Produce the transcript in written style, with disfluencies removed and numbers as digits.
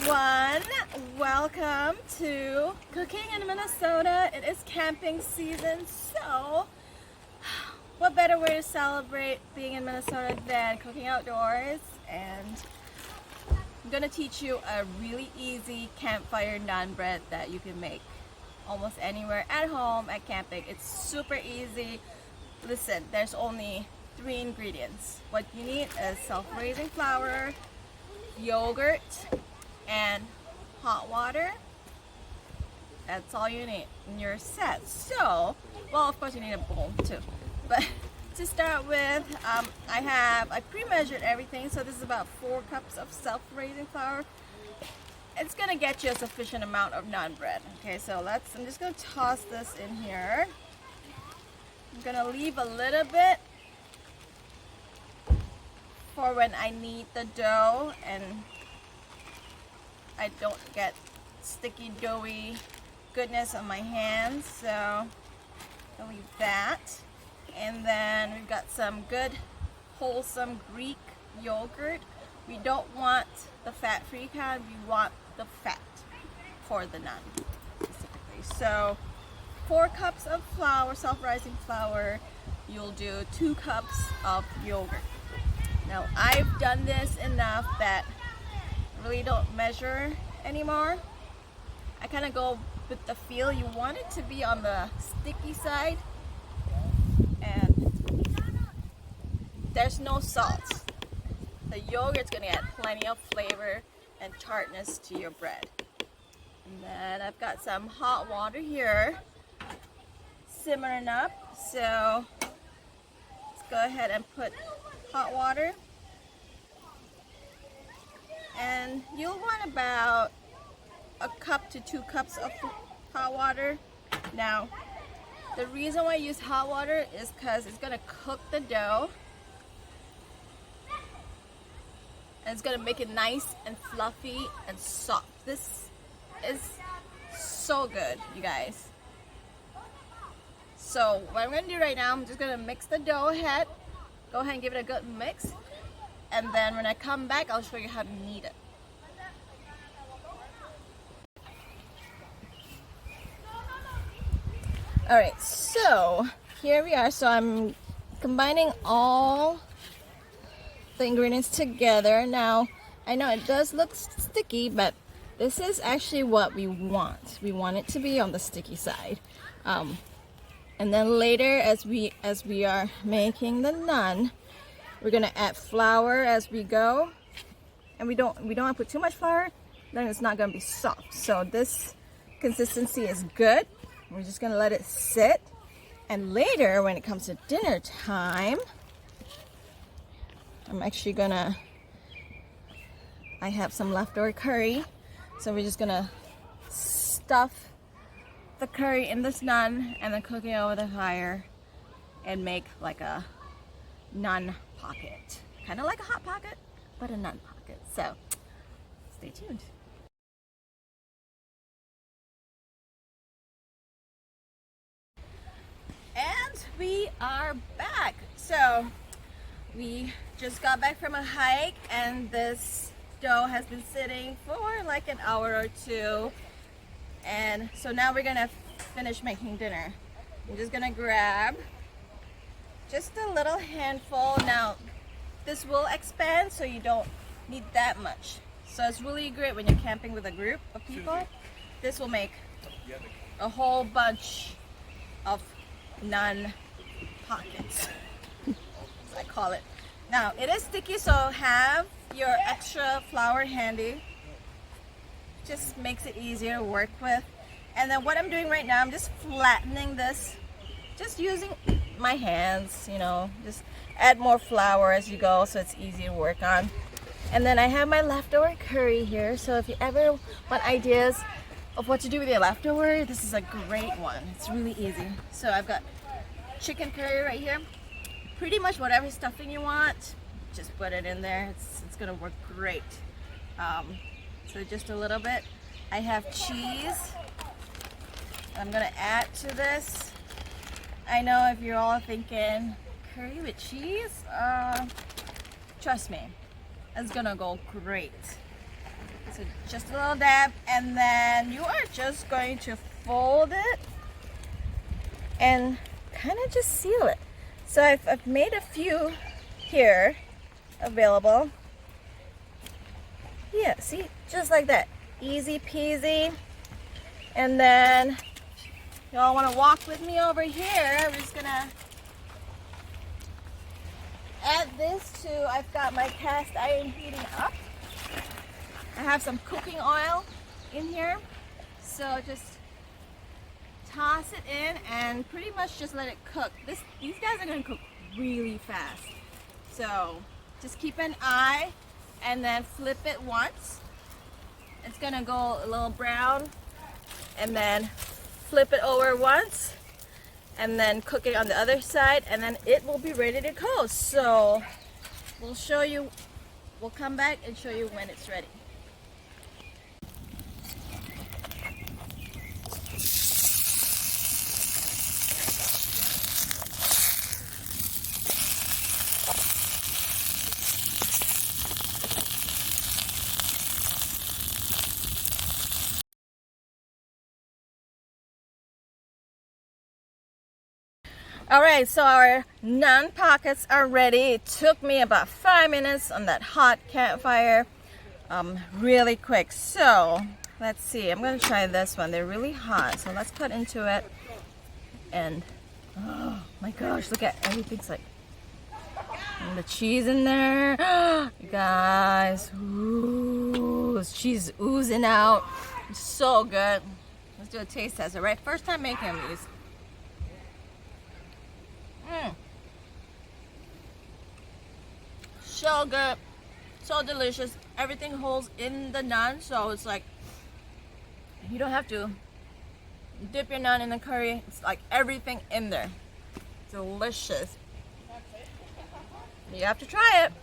everyone, welcome to Cooking in Minnesota. It is camping season, so what better way to celebrate being in Minnesota than cooking outdoors? And I'm gonna teach you a really easy campfire naan bread that you can make almost anywhere at home, at camping. It's super easy. Listen, there's only 3 ingredients. What you need is self-raising flour, yogurt, and hot water. That's all you need and you're set. So, well, of course you need a bowl too, but to start with, I pre-measured everything. So this is about 4 cups of self-raising flour. It's gonna get you a sufficient amount of naan bread. Okay, so I'm just gonna toss this in here. I'm gonna leave a little bit for when I knead the dough and I don't get sticky doughy goodness on my hands, so I'll leave that. And then we've got some good wholesome Greek yogurt. We don't want the fat-free kind, we want the fat for the naan specifically. So 4 cups of flour, self-rising flour, you'll do 2 cups of yogurt. Now I've done this enough that I really don't measure anymore. I kind of go with the feel. You want it to be on the sticky side, and there's no salt. The yogurt's gonna add plenty of flavor and tartness to your bread. And then I've got some hot water here simmering up, so let's go ahead and put hot water. And you'll want about 1 cup to 2 cups of hot water. Now, the reason why I use hot water is because it's gonna cook the dough and it's gonna make it nice and fluffy and soft. This is so good, you guys. So what I'm gonna do right now, I'm just gonna mix the dough ahead. Go ahead and give it a good mix. And then when I come back, I'll show you how to knead it. Alright, so here we are. So I'm combining all the ingredients together. Now, I know it does look sticky, but this is actually what we want. We want it to be on the sticky side. And then later, as we are making the naan, we're gonna add flour as we go, and we don't want to put too much flour, then it's not gonna be soft. So this consistency is good. We're just gonna let it sit, and later when it comes to dinner time, I have some leftover curry, so we're just gonna stuff the curry in this naan and then cook it over the fire and make like a naan pocket, kind of like a hot pocket, but a naan pocket. So stay tuned. And we are back. So we just got back from a hike, and this dough has been sitting for like an hour or 2, and so now we're gonna finish making dinner. I'm just gonna grab just a little handful. Now this will expand, so you don't need that much. So it's really great when you're camping with a group of people. This will make a whole bunch of naan pockets, as I call it. Now it is sticky, so have your extra flour handy. Just makes it easier to work with. And then what I'm doing right now, I'm just flattening this, just using my hands, you know, just add more flour as you go so it's easy to work on. And then I have my leftover curry here, so if you ever want ideas of what to do with your leftover, this is a great one. It's really easy. So I've got chicken curry right here. Pretty much whatever stuffing you want, just put it in there. It's gonna work great. So just a little bit. I have cheese I'm gonna add to this. I know if you're all thinking curry with cheese, trust me, it's gonna go great. So just a little dab, and then you are just going to fold it and kind of just seal it. So I've made a few here available. Yeah, see, just like that, easy peasy. And then y'all want to walk with me over here. We're just gonna add this to, I've got my cast iron heating up. I have some cooking oil in here, so just toss it in and pretty much just let it cook. These guys are gonna cook really fast, so just keep an eye and then flip it once. It's gonna go a little brown, and then flip it over once, and then cook it on the other side, and then it will be ready to go. So we'll come back and show you when it's ready. Alright, so our naan pockets are ready. It took me about 5 minutes on that hot campfire. Really quick. So, let's see. I'm going to try this one. They're really hot. So let's cut into it. And, oh my gosh, look at everything's like, and the cheese in there. You guys, ooh, this cheese is oozing out. It's so good. Let's do a taste test. Alright, first time making these. So good, so delicious. Everything holds in the naan, so it's like you don't have to dip your naan in the curry. It's like everything in there. Delicious. You have to try it.